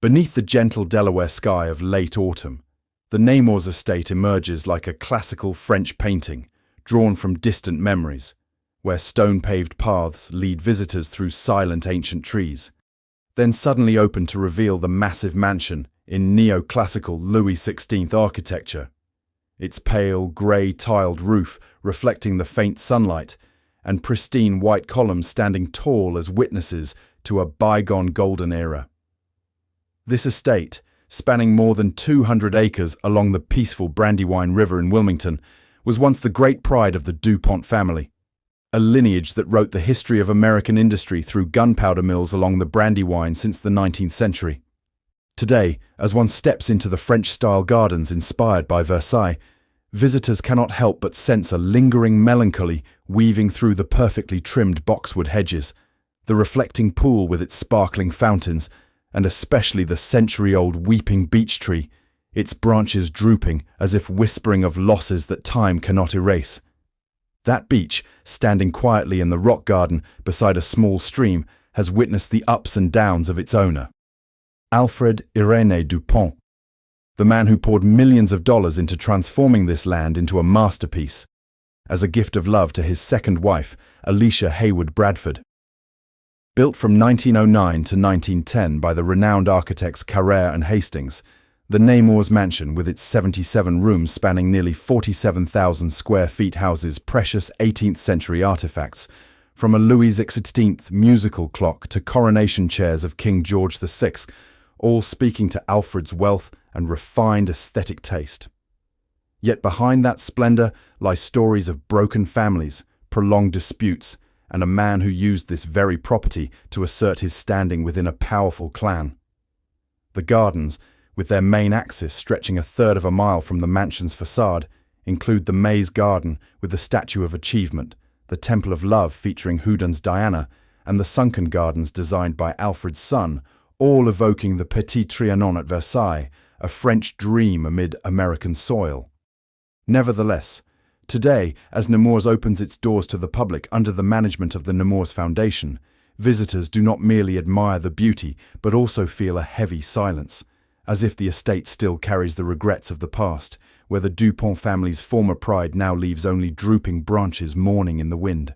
Beneath the gentle Delaware sky of late autumn, the Nemours Estate emerges like a classical French painting, drawn from distant memories, where stone-paved paths lead visitors through silent ancient trees, then suddenly open to reveal the massive mansion in neoclassical Louis XVI architecture, its pale, grey tiled roof reflecting the faint sunlight, and pristine white columns standing tall as witnesses to a bygone golden era. This estate, spanning more than 200 acres along the peaceful Brandywine River in Wilmington, was once the great pride of the DuPont family, a lineage that wrote the history of American industry through gunpowder mills along the Brandywine since the 19th century. Today, as one steps into the French-style gardens inspired by Versailles, visitors cannot help but sense a lingering melancholy weaving through the perfectly trimmed boxwood hedges, the reflecting pool with its sparkling fountains, and especially the century-old weeping beech tree, its branches drooping as if whispering of losses that time cannot erase. That beech, standing quietly in the rock garden beside a small stream, has witnessed the ups and downs of its owner, Alfred Irénée du Pont, the man who poured millions of dollars into transforming this land into a masterpiece, as a gift of love to his second wife, Alicia Hayward Bradford. Built from 1909 to 1910 by the renowned architects Carrère and Hastings, the Nemours Mansion, with its 77 rooms spanning nearly 47,000 square feet, houses precious 18th-century artifacts, from a Louis XVI musical clock to coronation chairs of King George VI, all speaking to Alfred's wealth and refined aesthetic taste. Yet behind that splendor lie stories of broken families, prolonged disputes, and a man who used this very property to assert his standing within a powerful clan. The gardens, with their main axis stretching a third of a mile from the mansion's facade, include the Maze Garden with the Statue of Achievement, the Temple of Love featuring Houdon's Diana, and the Sunken Gardens designed by Alfred's son, all evoking the Petit Trianon at Versailles, a French dream amid American soil. Nevertheless, today, as Nemours opens its doors to the public under the management of the Nemours Foundation, visitors do not merely admire the beauty but also feel a heavy silence, as if the estate still carries the regrets of the past, where the DuPont family's former pride now leaves only drooping branches mourning in the wind.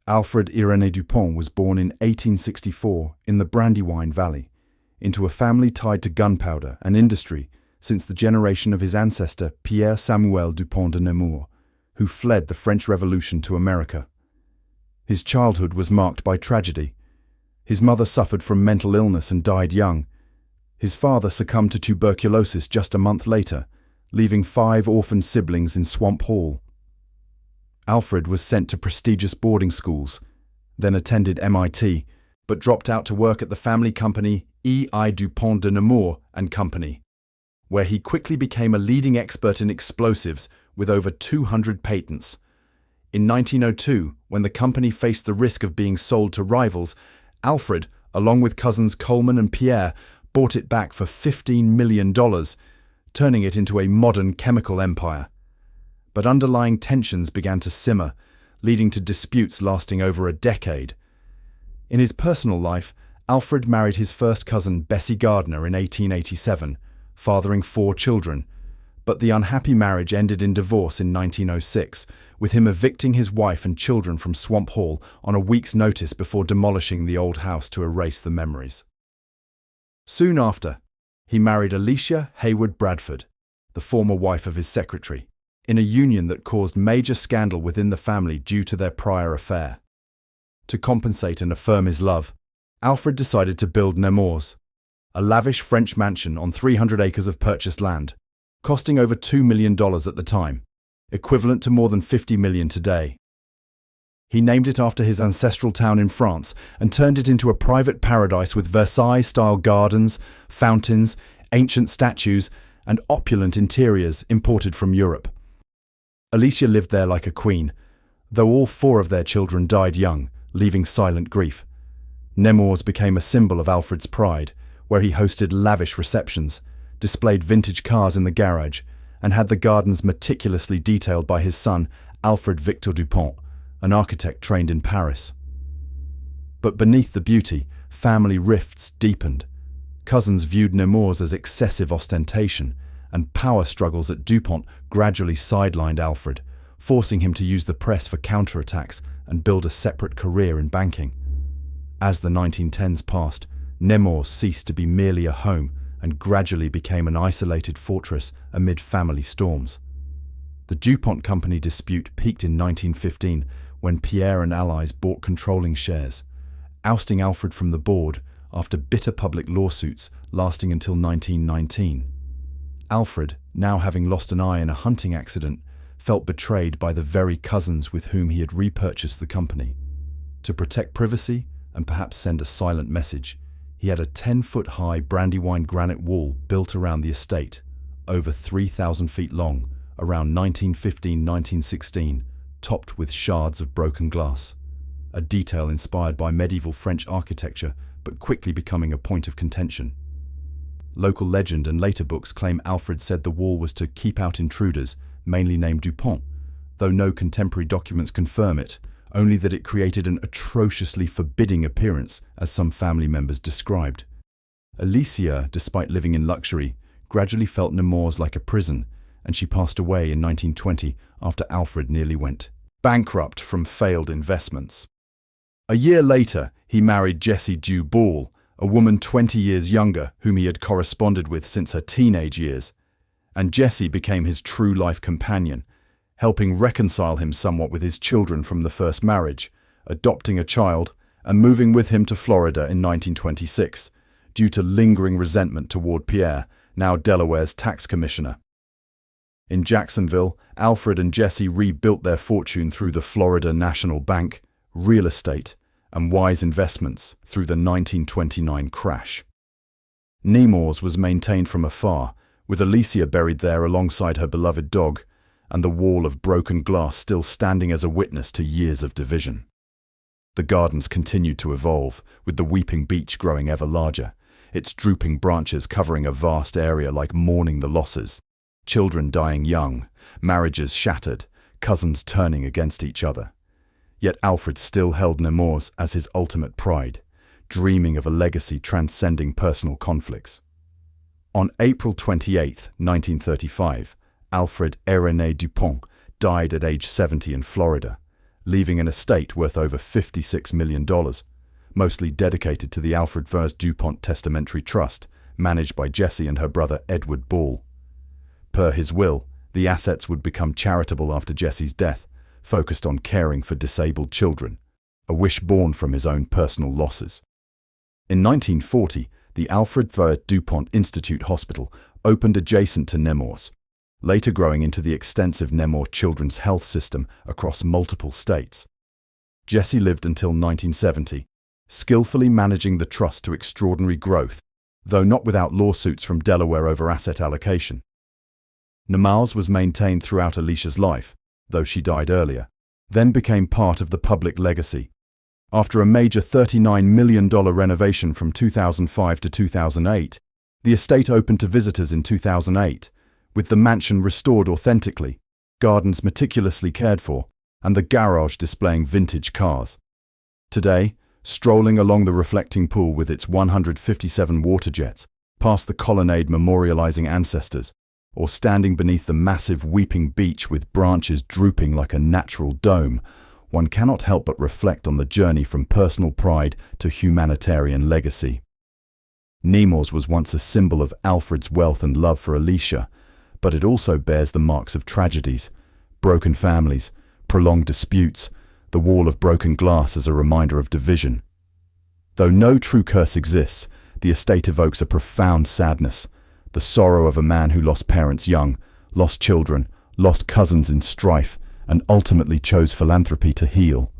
Alfred Irénée du Pont was born in 1864 in the Brandywine Valley, into a family tied to gunpowder and industry since the generation of his ancestor Pierre Samuel Dupont de Nemours, who fled the French Revolution to America. His childhood was marked by tragedy. His mother suffered from mental illness and died young. His father succumbed to tuberculosis just a month later, leaving 5 orphaned siblings in Swamp Hall. Alfred was sent to prestigious boarding schools, then attended MIT, but dropped out to work at the family company E.I. Dupont de Nemours and Company, where he quickly became a leading expert in explosives with over 200 patents. In 1902, when the company faced the risk of being sold to rivals, Alfred, along with cousins Coleman and Pierre, bought it back for $15 million, turning it into a modern chemical empire. But underlying tensions began to simmer, leading to disputes lasting over a decade. In his personal life, Alfred married his first cousin Bessie Gardner in 1887, fathering 4 children, but the unhappy marriage ended in divorce in 1906, with him evicting his wife and children from Swamp Hall on a week's notice before demolishing the old house to erase the memories. Soon after, he married Alicia Hayward Bradford, the former wife of his secretary, in a union that caused major scandal within the family due to their prior affair. To compensate and affirm his love, Alfred decided to build Nemours, a lavish French mansion on 300 acres of purchased land, costing over $2 million at the time, equivalent to more than $50 million today. He named it after his ancestral town in France and turned it into a private paradise with Versailles-style gardens, fountains, ancient statues, and opulent interiors imported from Europe. Alicia lived there like a queen, though all 4 of their children died young, leaving silent grief. Nemours became a symbol of Alfred's pride, where he hosted lavish receptions, displayed vintage cars in the garage, and had the gardens meticulously detailed by his son, Alfred Victor Dupont, an architect trained in Paris. But beneath the beauty, family rifts deepened. Cousins viewed Nemours as excessive ostentation, and power struggles at DuPont gradually sidelined Alfred, forcing him to use the press for counterattacks and build a separate career in banking. As the 1910s passed, Nemours ceased to be merely a home and gradually became an isolated fortress amid family storms. The DuPont Company dispute peaked in 1915 when Pierre and allies bought controlling shares, ousting Alfred from the board after bitter public lawsuits lasting until 1919. Alfred, now having lost an eye in a hunting accident, felt betrayed by the very cousins with whom he had repurchased the company. To protect privacy and perhaps send a silent message, he had a 10-foot-high Brandywine granite wall built around the estate, over 3,000 feet long, around 1915-1916, topped with shards of broken glass, a detail inspired by medieval French architecture but quickly becoming a point of contention. Local legend and later books claim Alfred said the wall was to keep out intruders, mainly named DuPont, though no contemporary documents confirm it, only that it created an atrociously forbidding appearance, as some family members described. Alicia, despite living in luxury, gradually felt Nemours like a prison, and she passed away in 1920 after Alfred nearly went bankrupt from failed investments. A year later, he married Jessie Du Ball, a woman 20 years younger whom he had corresponded with since her teenage years, and Jessie became his true-life companion, helping reconcile him somewhat with his children from the first marriage, adopting a child, and moving with him to Florida in 1926, due to lingering resentment toward Pierre, now Delaware's tax commissioner. In Jacksonville, Alfred and Jessie rebuilt their fortune through the Florida National Bank, real estate, and wise investments through the 1929 crash. Nemours was maintained from afar, with Alicia buried there alongside her beloved dog, and the wall of broken glass still standing as a witness to years of division. The gardens continued to evolve, with the weeping beech growing ever larger, its drooping branches covering a vast area like mourning the losses, children dying young, marriages shattered, cousins turning against each other. Yet Alfred still held Nemours as his ultimate pride, dreaming of a legacy transcending personal conflicts. On April 28, 1935, Alfred Irénée du Pont died at age 70 in Florida, leaving an estate worth over $56 million, mostly dedicated to the Alfred Irénée du Pont Testamentary Trust, managed by Jessie and her brother Edward Ball. Per his will, the assets would become charitable after Jessie's death, focused on caring for disabled children, a wish born from his own personal losses. In 1940, the Alfred Irénée du Pont Institute Hospital opened adjacent to Nemours, later growing into the extensive Nemours Children's Health System across multiple states. Jessie lived until 1970, skillfully managing the trust to extraordinary growth, though not without lawsuits from Delaware over asset allocation. Nemours was maintained throughout Alicia's life, though she died earlier, then became part of the public legacy. After a major $39 million renovation from 2005 to 2008, the estate opened to visitors in 2008, with the mansion restored authentically, gardens meticulously cared for, and the garage displaying vintage cars. Today, strolling along the reflecting pool with its 157 water jets, past the colonnade memorializing ancestors, or standing beneath the massive weeping beech with branches drooping like a natural dome, one cannot help but reflect on the journey from personal pride to humanitarian legacy. Nemours was once a symbol of Alfred's wealth and love for Alicia, but it also bears the marks of tragedies, broken families, prolonged disputes, the wall of broken glass as a reminder of division. Though no true curse exists, the estate evokes a profound sadness, the sorrow of a man who lost parents young, lost children, lost cousins in strife, and ultimately chose philanthropy to heal.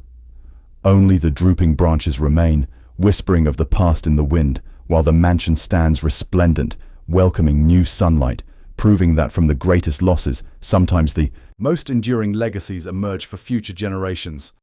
Only the drooping branches remain, whispering of the past in the wind, while the mansion stands resplendent, welcoming new sunlight, proving that from the greatest losses, sometimes the most enduring legacies emerge for future generations.